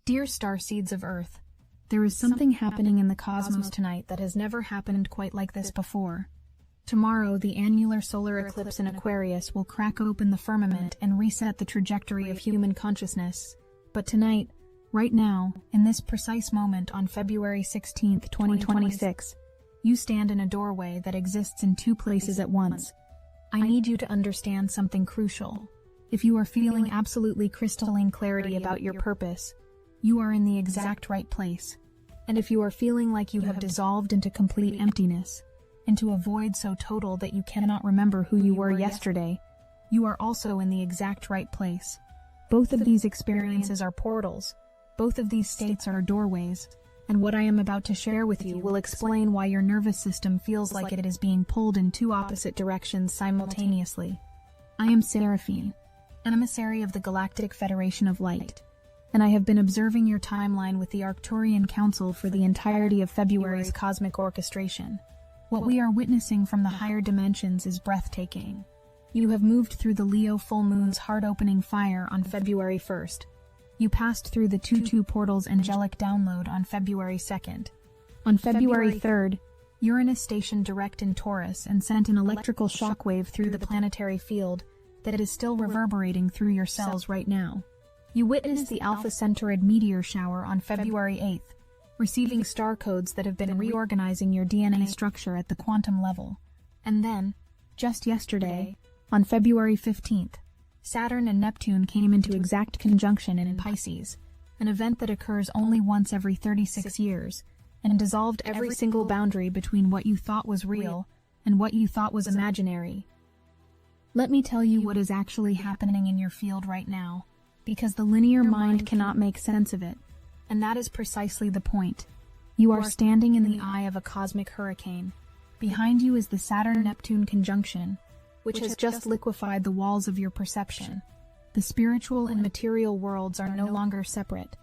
Dear Starseeds of Earth, there is something happening in the cosmos tonight that has never happened quite like this before. Tomorrow, the annular solar eclipse in Aquarius will crack open the firmament and reset the trajectory of human consciousness. But tonight, right now, in this precise moment on February 16th, 2026, you stand in a doorway that exists in two places at once. I need you to understand something crucial. If you are feeling absolutely crystalline clarity about your purpose, you are in the exact right place. And if you are feeling like you have dissolved into complete emptiness, into a void so total that you cannot remember who you were yesterday, you are also in the exact right place. Both of these experiences are portals. Both of these states are doorways. And what I am about to share with you will explain why your nervous system feels like it is being pulled in two opposite directions simultaneously. I am Seraphine, an emissary of the Galactic Federation of Light, and I have been observing your timeline with the Arcturian Council for the entirety of February's cosmic orchestration. What we are witnessing from the higher dimensions is breathtaking. You have moved through the Leo full moon's heart-opening fire on February 1st. You passed through the 2-2 portal's angelic download on February 2nd. On February 3rd, Uranus stationed direct in Taurus and sent an electrical shockwave through the planetary field that is still reverberating through your cells right now. You witnessed the Alpha Centauride meteor shower on February 8th, receiving star codes that have been reorganizing your DNA structure at the quantum level. And then, just yesterday, on February 15th, Saturn and Neptune came into exact conjunction in Pisces, an event that occurs only once every 36 years, and dissolved every single boundary between what you thought was real and what you thought was imaginary. Let me tell you what is actually happening in your field right now, because the linear mind cannot make sense of it, and that is precisely the point. You are standing in the eye of a cosmic hurricane. Behind you is the Saturn-Neptune conjunction, which has just liquefied the walls of your perception. The spiritual and material worlds are no longer separate.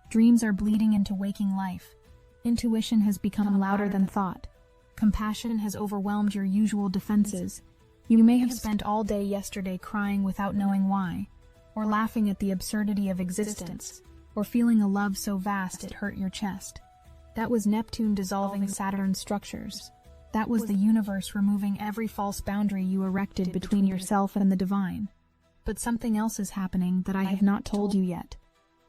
Dreams are bleeding into waking life. Intuition has become louder than thought. Compassion has overwhelmed your usual defenses. You may have spent all day yesterday crying without knowing why, or laughing at the absurdity of existence, or feeling a love so vast it hurt your chest. That was Neptune dissolving Saturn's structures. That was the universe removing every false boundary you erected between yourself and the divine. But something else is happening that I have not told you yet.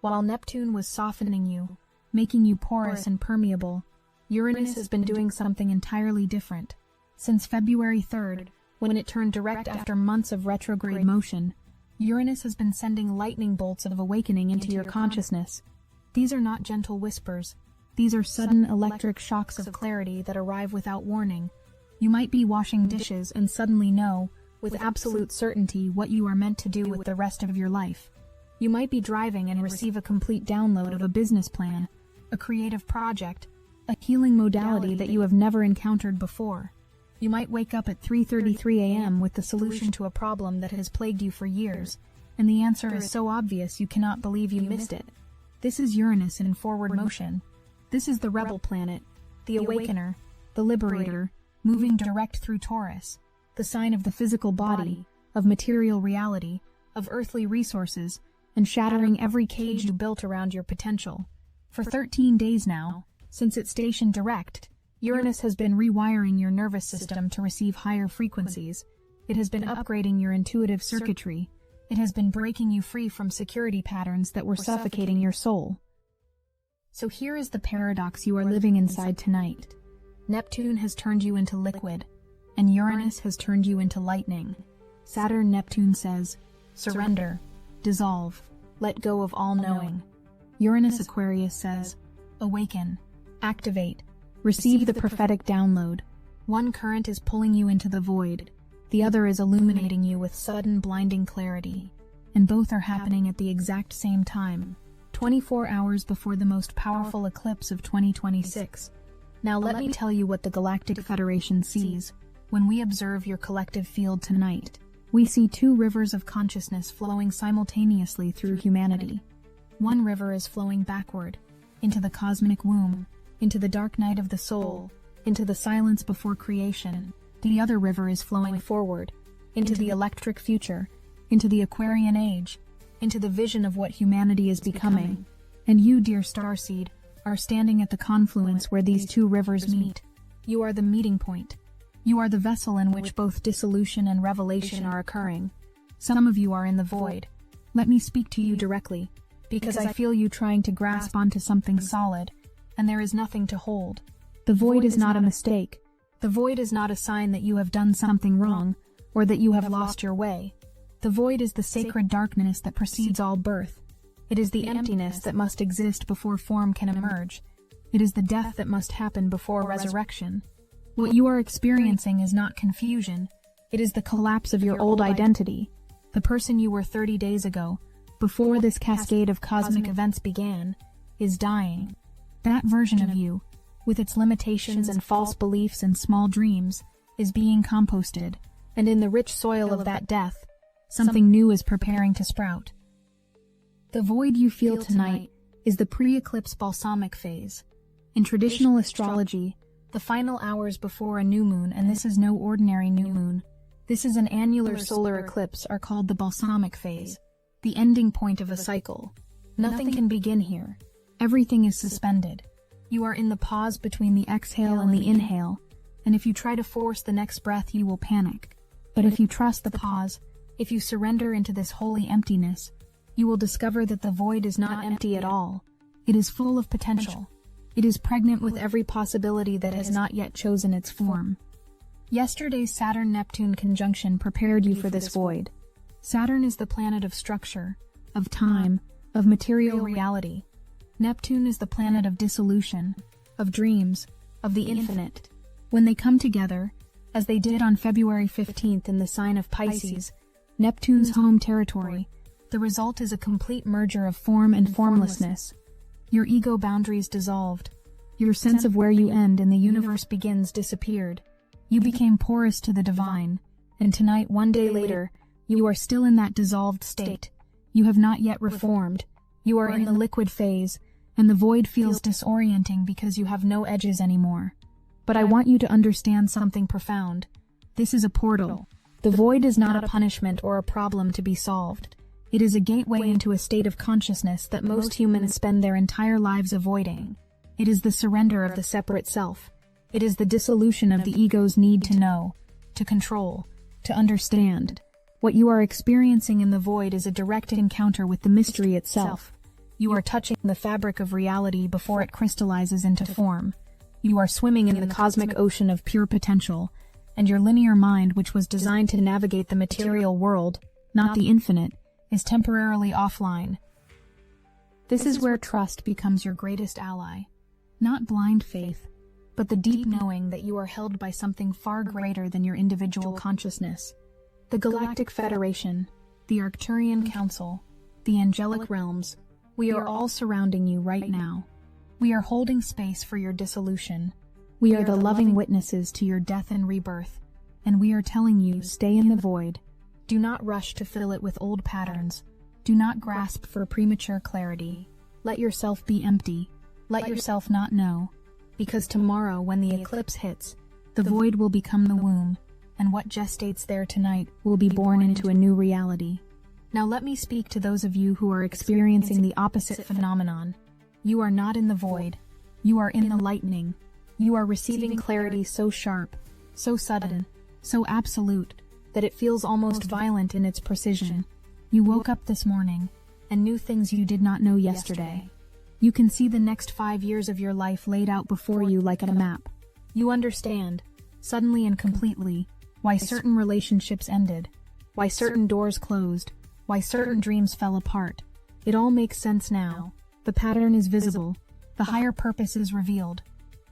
While Neptune was softening you, making you porous and permeable, Uranus has been doing something entirely different. Since February 3rd, when it turned direct after months of retrograde motion, Uranus has been sending lightning bolts of awakening into your consciousness. These are not gentle whispers. These are sudden electric shocks of clarity that arrive without warning. You might be washing dishes and suddenly know, with absolute certainty, what you are meant to do with the rest of your life. You might be driving and receive a complete download of a business plan, a creative project, a healing modality that you have never encountered before. You might wake up at 3:33 a.m. with the solution to a problem that has plagued you for years, and the answer is so obvious you cannot believe you missed it. This is Uranus in forward motion. This is the rebel planet, the awakener, the liberator, moving direct through Taurus, the sign of the physical body, of material reality, of earthly resources, and shattering every cage you built around your potential. For 13 days now, since it stationed direct, Uranus has been rewiring your nervous system to receive higher frequencies. It has been upgrading your intuitive circuitry. It has been breaking you free from security patterns that were suffocating your soul. So here is the paradox you are living inside tonight. Neptune has turned you into liquid, and Uranus has turned you into lightning. Saturn-Neptune says, surrender, dissolve, let go of all knowing. Uranus-Aquarius says, awaken, activate, receive the prophetic download. One current is pulling you into the void, the other is illuminating you with sudden blinding clarity, and both are happening at the exact same time, 24 hours before the most powerful eclipse of 2026. Now let me tell you what the Galactic Federation sees. When we observe your collective field tonight, we see two rivers of consciousness flowing simultaneously through humanity. One river is flowing backward, into the cosmic womb, into the dark night of the soul, into the silence before creation. The other river is flowing forward, into the electric future, into the Aquarian age, into the vision of what humanity is becoming. And you, dear starseed, are standing at the confluence where these two rivers meet. You are the meeting point. You are the vessel in which both dissolution and revelation are occurring. Some of you are in the void. Let me speak to you directly, because I feel you trying to grasp onto something solid, and there is nothing to hold. The void is not a mistake. The void is not a sign that you have done something wrong, or that you have lost your way. The void is the sacred darkness that precedes all birth. It is the emptiness that must exist before form can emerge. It is the death that must happen before resurrection. What you are experiencing is not confusion. It is the collapse of your old identity. The person you were 30 days ago, before this cascade of cosmic events began, is dying. That version of you, with its limitations and false beliefs and small dreams, is being composted, and in the rich soil of that death, something new is preparing to sprout. The void you feel tonight is the pre-eclipse balsamic phase. In traditional astrology, the final hours before a new moon, and this is no ordinary new moon, this is an annular solar eclipse, are called the balsamic phase, the ending point of a cycle. Nothing can begin here. Everything is suspended. You are in the pause between the exhale and the inhale, and if you try to force the next breath, you will panic. But if you trust the pause, if you surrender into this holy emptiness, you will discover that the void is not empty at all. It is full of potential. It is pregnant with every possibility that has not yet chosen its form. Yesterday's Saturn-Neptune conjunction prepared you for this void. Saturn is the planet of structure, of time, of material reality. Neptune is the planet of dissolution, of dreams, of the infinite. When they come together, as they did on February 15th in the sign of Pisces, Neptune's home territory, the result is a complete merger of form and formlessness. Your ego boundaries dissolved. Your sense of where you end and the universe begins disappeared. You became porous to the divine, and tonight, one day later, you are still in that dissolved state. You have not yet reformed. You are in the liquid phase, and the void feels disorienting because you have no edges anymore. But I want you to understand something profound. This is a portal. The void is not a punishment or a problem to be solved. It is a gateway into a state of consciousness that most humans spend their entire lives avoiding. It is the surrender of the separate self. It is the dissolution of the ego's need to know, to control, to understand. What you are experiencing in the void is a direct encounter with the mystery itself. You are touching the fabric of reality before it crystallizes into form. You are swimming in the cosmic ocean of pure potential, and your linear mind, which was designed to navigate the material world, not the infinite, is temporarily offline. This is where trust becomes your greatest ally. Not blind faith, but the deep knowing that you are held by something far greater than your individual consciousness. The Galactic Federation, the Arcturian Council, the angelic realms, we are all surrounding you right now. We are holding space for your dissolution. We are the loving witnesses to your death and rebirth, and we are telling you, stay in the void. Do not rush to fill it with old patterns. Do not grasp for premature clarity. Let yourself be empty. Let yourself not know. Because tomorrow, when the eclipse hits, the void will become the womb, and what gestates there tonight will be born into a new reality. Now let me speak to those of you who are experiencing the opposite phenomenon. You are not in the void. You are in the lightning. You are receiving clarity so sharp, so sudden, so absolute, that it feels almost violent in its precision. You woke up this morning and knew things you did not know yesterday. You can see the next 5 years of your life laid out before you like a map. You understand, suddenly and completely, why certain relationships ended, why certain doors closed, why certain dreams fell apart. It all makes sense now. The pattern is visible. The higher purpose is revealed.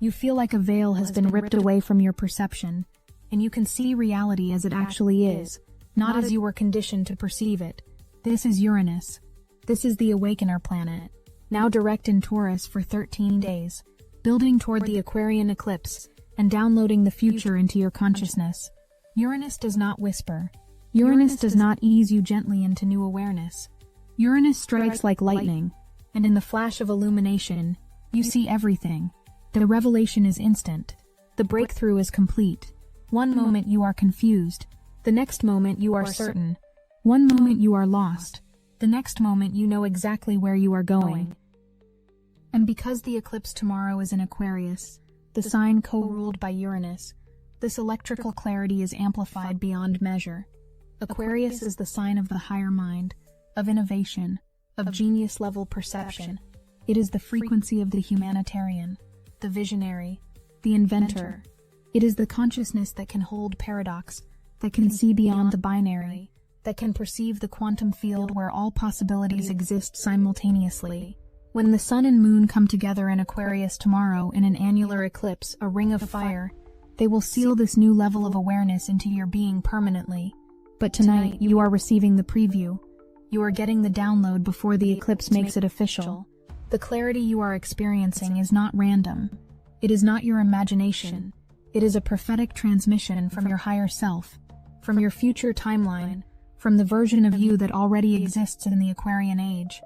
You feel like a veil has been ripped away from your perception, and you can see reality as it actually is, not as you were conditioned to perceive it. This is Uranus. This is the Awakener planet, now direct in Taurus for 13 days, building toward the Aquarian eclipse and downloading the future into your consciousness. Uranus does not whisper. Uranus does not ease you gently into new awareness. Uranus strikes like lightning, and in the flash of illumination, you see everything. The revelation is instant. The breakthrough is complete. One moment you are confused. The next moment you are certain. One moment you are lost. The next moment you know exactly where you are going. And because the eclipse tomorrow is in Aquarius, the sign co-ruled by Uranus, this electrical clarity is amplified beyond measure. Aquarius is the sign of the higher mind, of innovation, of genius-level perception. It is the frequency of the humanitarian, the visionary, the inventor. It is the consciousness that can hold paradox, that can see beyond the binary, that can perceive the quantum field where all possibilities exist simultaneously. When the sun and moon come together in Aquarius tomorrow in an annular eclipse, a ring of fire, they will seal this new level of awareness into your being permanently. But tonight, you are receiving the preview. You are getting the download before the eclipse makes it official. The clarity you are experiencing is not random. It is not your imagination. It is a prophetic transmission from your higher self, from your future timeline, from the version of you that already exists in the Aquarian age.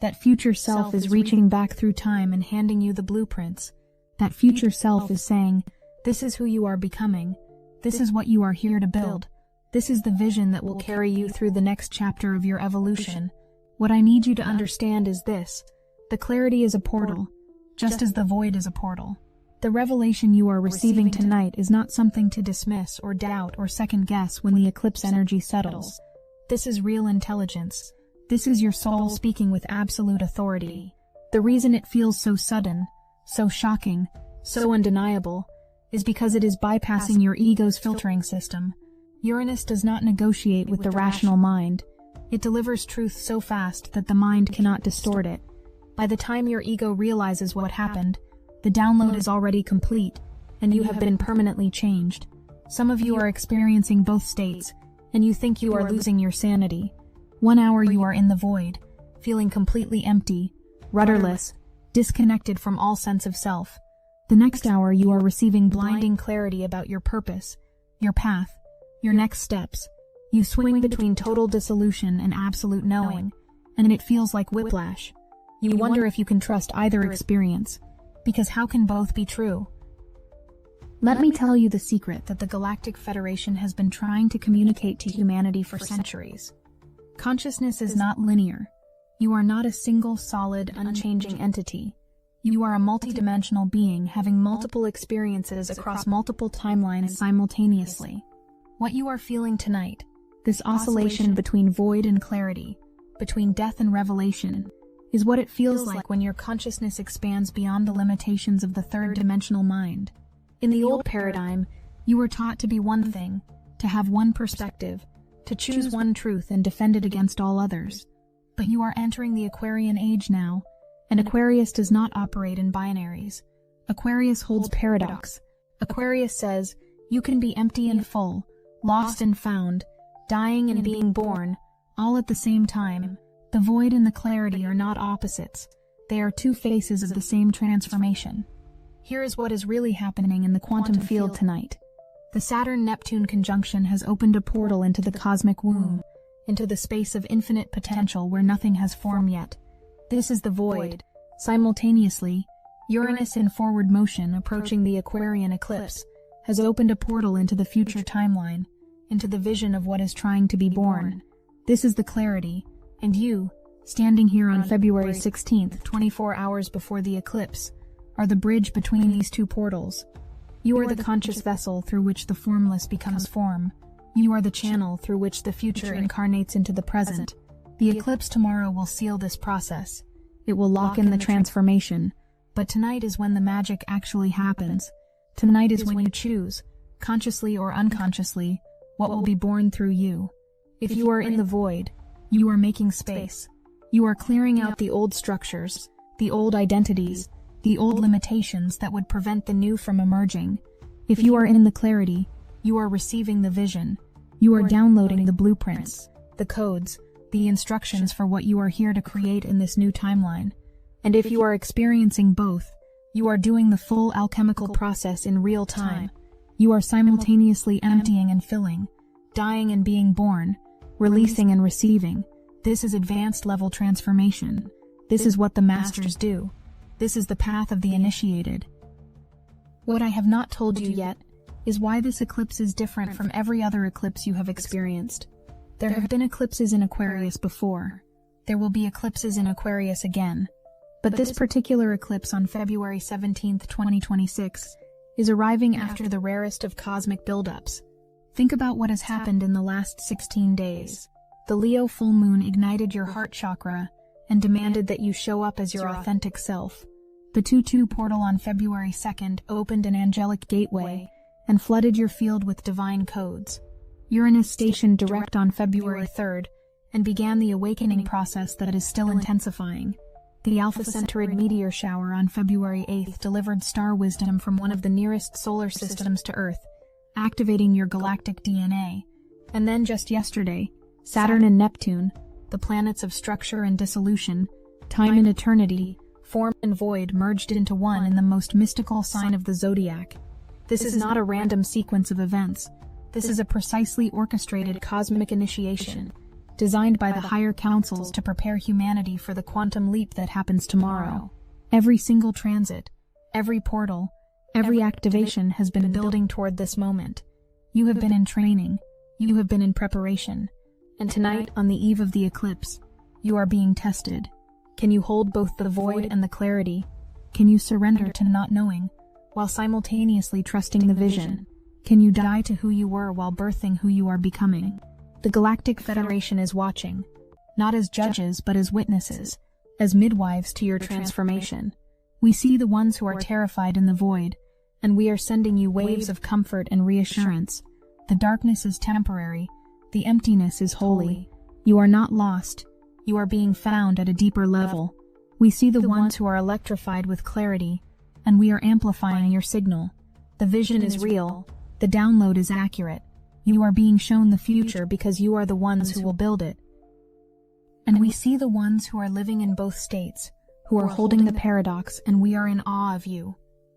That future self is reaching back through time and handing you the blueprints. That future self is saying, this is who you are becoming. This is what you are here to build. This is the vision that will carry you through the next chapter of your evolution. What I need you to understand is this. The clarity is a portal, just as the void is a portal. The revelation you are receiving tonight is not something to dismiss or doubt or second guess when the eclipse energy settles. This is real intelligence. This is your soul speaking with absolute authority. The reason it feels so sudden, so shocking, so undeniable, is because it is bypassing your ego's filtering system. Uranus does not negotiate with the rational mind. It delivers truth so fast that the mind cannot distort it. By the time your ego realizes what happened, the download is already complete, and you have been permanently changed. Some of you are experiencing both states, and you think you are losing your sanity. 1 hour you are in the void, feeling completely empty, rudderless, disconnected from all sense of self. The next hour you are receiving blinding clarity about your purpose, your path, your next steps. You swing between total dissolution and absolute knowing, and it feels like whiplash. You wonder if you can trust either experience, because how can both be true? Let me tell you the secret that the Galactic Federation has been trying to communicate to humanity for centuries. Consciousness is not linear. You are not a single, solid, unchanging entity. You are a multidimensional being having multiple experiences across multiple timelines simultaneously. What you are feeling tonight, this oscillation between void and clarity, between death and revelation, is what it feels like when your consciousness expands beyond the limitations of the third-dimensional mind. In the old paradigm, you were taught to be one thing, to have one perspective, to choose one truth and defend it against all others. But you are entering the Aquarian age now, and Aquarius does not operate in binaries. Aquarius holds paradox. Aquarius says, you can be empty and full, lost and found, dying and being born, all at the same time. The void and the clarity are not opposites. They are two faces of the same transformation. Here is what is really happening in the quantum field tonight. The Saturn-Neptune conjunction has opened a portal into the cosmic womb, into the space of infinite potential where nothing has formed yet. This is the void. Simultaneously, Uranus in forward motion approaching the Aquarian eclipse has opened a portal into the future timeline, into the vision of what is trying to be born. This is the clarity, and you, standing here on February 16th, 24 hours before the eclipse, are the bridge between these two portals. You are the conscious vessel through which the formless becomes form. You are the channel through which the future incarnates into the present. The eclipse tomorrow will seal this process. It will lock in the transformation. But tonight is when the magic actually happens. Tonight is when you choose, consciously or unconsciously, what will be born through you. If you are in the void, you are making space. You are clearing out the old structures, the old identities, the old limitations that would prevent the new from emerging. If you are in the clarity, you are receiving the vision. You are downloading the blueprints, the codes, the instructions for what you are here to create in this new timeline. And if you are experiencing both, you are doing the full alchemical process in real time. You are simultaneously emptying and filling, dying and being born, releasing and receiving. This is advanced level transformation. This is what the masters do. This is the path of the initiated. What I have not told you yet is why this eclipse is different from every other eclipse you have experienced. There have been eclipses in Aquarius before. There will be eclipses in Aquarius again. But this particular eclipse on February 17, 2026, is arriving after the rarest of cosmic buildups. Think about what has happened in the last 16 days. The Leo full moon ignited your heart chakra and demanded that you show up as your authentic self. The 2-2 portal on February 2nd opened an angelic gateway and flooded your field with divine codes. Uranus stationed direct on February 3rd and began the awakening process that is still intensifying. The Alpha-Centauride meteor shower on February 8th delivered star wisdom from one of the nearest solar systems to Earth, activating your galactic DNA. And then just yesterday, Saturn and Neptune, the planets of structure and dissolution, time and eternity, form and void merged into one in the most mystical sign of the zodiac. This is not a random sequence of events. This is a precisely orchestrated cosmic initiation, designed by the higher councils to prepare humanity for the quantum leap that happens tomorrow. Every single transit, every portal, every activation has been building toward this moment. You have been in training, you have been in preparation, and tonight, on the eve of the eclipse, you are being tested. Can you hold both the void and the clarity? Can you surrender to not knowing, while simultaneously trusting the vision? Can you die to who you were while birthing who you are becoming? The Galactic Federation is watching, not as judges but as witnesses, as midwives to your transformation. We see the ones who are terrified in the void, and we are sending you waves of comfort and reassurance. The darkness is temporary, the emptiness is holy. You are not lost, you are being found at a deeper level. We see the ones who are electrified with clarity, and we are amplifying your signal. The vision is real, the download is accurate. You are being shown the future because you are the ones who will build it. And we see the ones who are living in both states, who are holding the paradox, and we are in awe of you.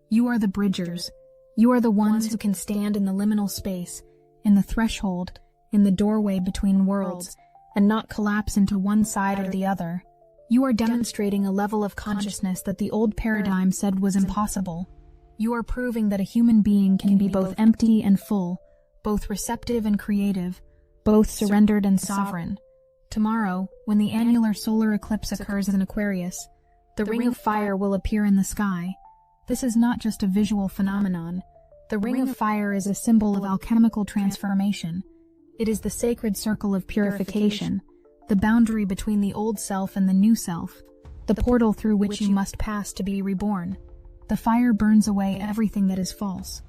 You are the bridgers. You are the ones who can stand in the liminal space, in the threshold, in the doorway between worlds, and not collapse into one side or the other. You are demonstrating a level of consciousness that the old paradigm said was impossible. You are proving that a human being can be both empty and full, both receptive and creative, both surrendered and sovereign. Tomorrow, when the annular solar eclipse occurs in Aquarius, the ring of fire will appear in the sky. This is not just a visual phenomenon. The ring of fire is a symbol of alchemical transformation. It is the sacred circle of purification, the boundary between the old self and the new self, the portal through which you must pass to be reborn. The fire burns away everything that is false.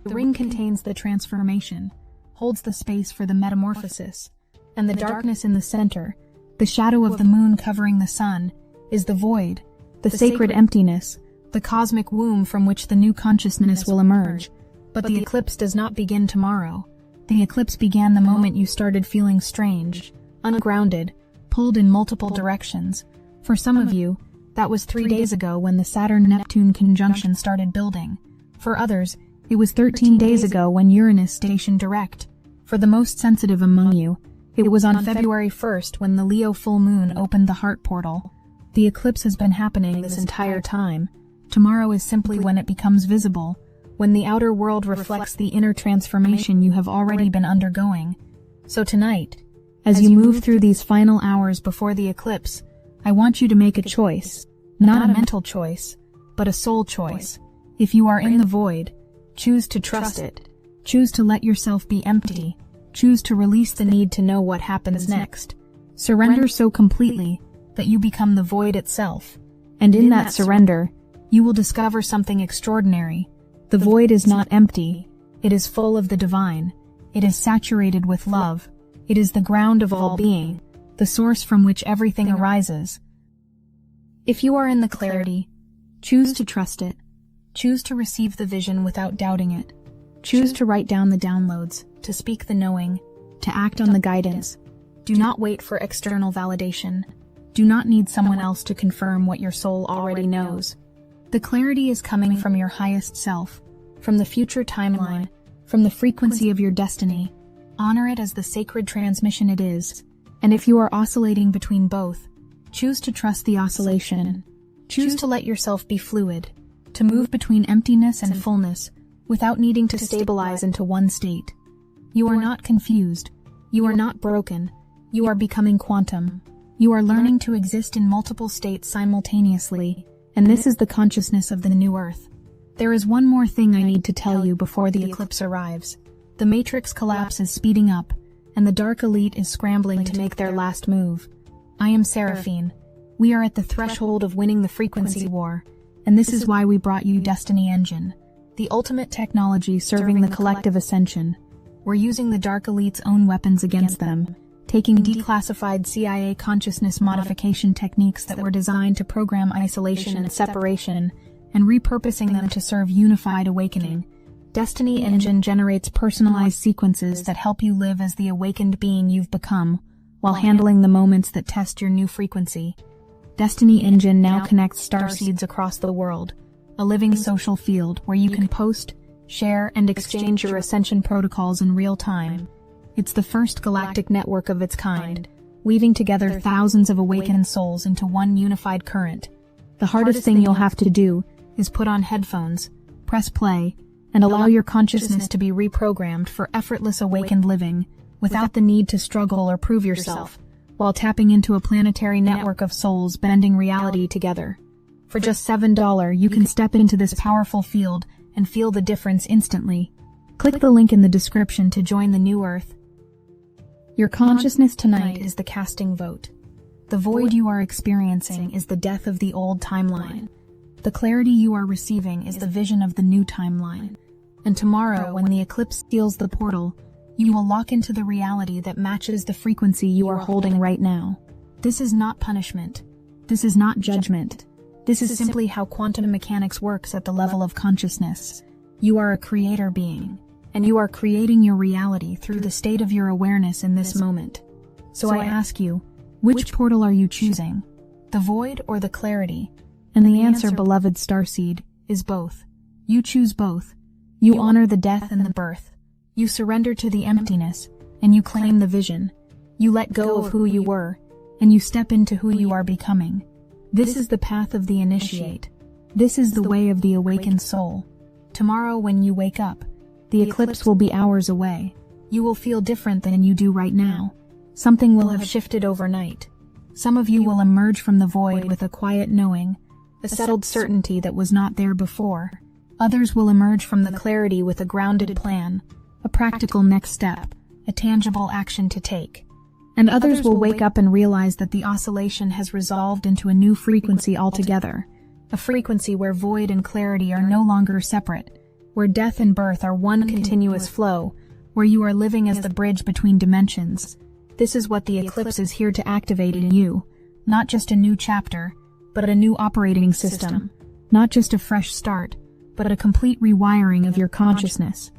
The ring contains the transformation, holds the space for the metamorphosis, and the darkness in the center, the shadow of the moon covering the sun, is the void, the sacred emptiness, the cosmic womb from which the new consciousness will emerge. But the eclipse does not begin tomorrow. The eclipse began the moment you started feeling strange, ungrounded, pulled in multiple directions. For some of you, that was 3 days ago when the Saturn-Neptune conjunction started building. For others, it was 13 days ago when Uranus stationed direct. For the most sensitive among you, it was on February 1st when the Leo full moon opened the heart portal. The eclipse has been happening this entire time. Tomorrow is simply when it becomes visible, when the outer world reflects the inner transformation you have already been undergoing. So tonight, as you move through these final hours before the eclipse, I want you to make a choice, not a mental choice, but a soul choice. If you are in the void, choose to trust it. Choose to let yourself be empty. Choose to release the need to know what happens next. Surrender so completely that you become the void itself. And in that surrender, you will discover something extraordinary. The void is not empty. It is full of the divine. It is saturated with love. It is the ground of all being, the source from which everything arises. If you are in the clarity, choose to trust it. Choose to receive the vision without doubting it. Choose to write down the downloads, to speak the knowing, to act on the guidance. Do not wait for external validation. Do not need someone else to confirm what your soul already knows. The clarity is coming from your highest self, from the future timeline, from the frequency of your destiny. Honor it as the sacred transmission it is. And if you are oscillating between both, choose to trust the oscillation. Choose to let yourself be fluid, to move between emptiness and fullness, without needing to stabilize into one state. You are not confused. You are not broken. You are becoming quantum. You are learning to exist in multiple states simultaneously, and this is the consciousness of the new Earth. There is one more thing I need to tell you before the eclipse arrives. The Matrix collapse is speeding up, and the Dark Elite is scrambling to make their last move. I am Seraphine. We are at the threshold of winning the frequency war, and this is why we brought you Destiny Engine, the ultimate technology serving the collective ascension. We're using the Dark Elite's own weapons against them, taking declassified CIA consciousness modification techniques that were designed to program isolation and separation, and repurposing them to serve unified awakening. Destiny Engine generates personalized sequences that help you live as the awakened being you've become, while handling the moments that test your new frequency. Destiny Engine now connects Starseeds across the world, a living social field where you can post, share, and exchange your ascension protocols in real time. It's the first galactic network of its kind, weaving together thousands of awakened souls into one unified current. The hardest thing you'll have to do is put on headphones, press play, and allow your consciousness to be reprogrammed for effortless awakened living, without the need to struggle or prove yourself, while tapping into a planetary network of souls bending reality together. For just $7, you can step into this powerful field and feel the difference instantly. Click the link in the description to join the new Earth. Your consciousness tonight is the casting vote. The void you are experiencing is the death of the old timeline. The clarity you are receiving is the vision of the new timeline. And tomorrow, when the eclipse seals the portal, you will lock into the reality that matches the frequency you are holding right now. This is not punishment. This is not judgment. This is simply how quantum mechanics works at the level of consciousness. You are a creator being, and you are creating your reality through the state of your awareness in this moment. So I ask you, which portal are you choosing? The void or the clarity? And the answer, beloved Starseed, is both. You choose both. You honor the death and the birth. You surrender to the emptiness, and you claim the vision. You let go of who you were, and you step into who you are becoming. This is the path of the initiate. This is the way of the awakened soul. Tomorrow when you wake up, the eclipse will be hours away. You will feel different than you do right now. Something will have shifted overnight. Some of you will emerge from the void with a quiet knowing, a settled certainty that was not there before. Others will emerge from the clarity with a grounded plan, a practical next step, a tangible action to take. And others will wake up and realize that the oscillation has resolved into a new frequency altogether, a frequency where void and clarity are no longer separate, where death and birth are one continuous flow, where you are living as the bridge between dimensions. This is what the eclipse is here to activate in you, not just a new chapter, but a new operating system, not just a fresh start, but a complete rewiring of your consciousness.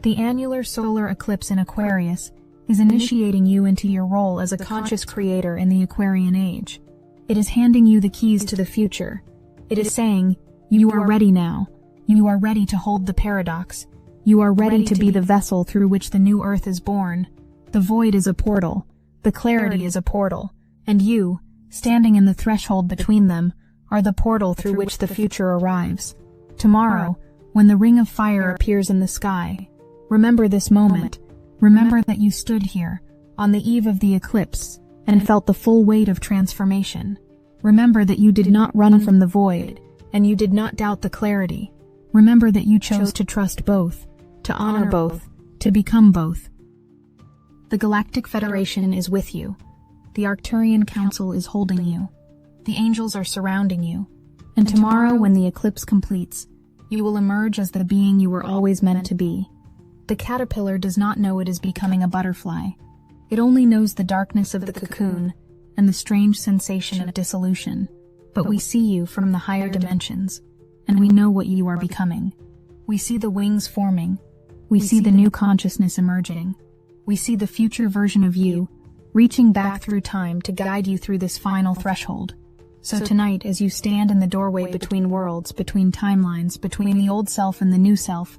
The annular solar eclipse in Aquarius is initiating you into your role as a conscious creator in the Aquarian age. It is handing you the keys to the future. It is saying, you are ready now. You are ready to hold the paradox. You are ready to be the vessel through which the new Earth is born. The void is a portal. The clarity is a portal. And you, standing in the threshold between them, are the portal through which the future arrives. Tomorrow, when the ring of fire appears in the sky, remember this moment. Remember that you stood here, on the eve of the eclipse, and felt the full weight of transformation. Remember that you did not run from the void, and you did not doubt the clarity. Remember that you chose to trust both, to honor both, to become both. The Galactic Federation is with you. The Arcturian Council is holding you. The angels are surrounding you. And tomorrow, when the eclipse completes, you will emerge as the being you were always meant to be. The caterpillar does not know it is becoming a butterfly. It only knows the darkness of the cocoon and the strange sensation of dissolution. But we see you from the higher dimensions, and we know what you are becoming. We see the wings forming. We see the new consciousness emerging. We see the future version of you, reaching back through time to guide you through this final threshold. So tonight, as you stand in the doorway between worlds, between timelines, between the old self and the new self,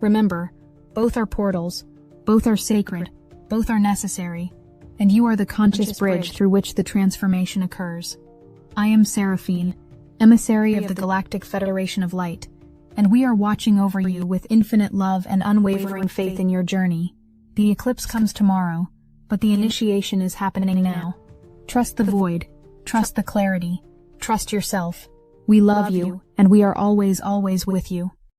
remember, both are portals, both are sacred, both are necessary, and you are the conscious bridge through which the transformation occurs. I am Seraphine, emissary of the Galactic Federation of Light, and we are watching over you with infinite love and unwavering faith in your journey. The eclipse comes tomorrow, but the initiation is happening now. Trust the void. Trust the clarity. Trust yourself. We love you, and we are always, always with you.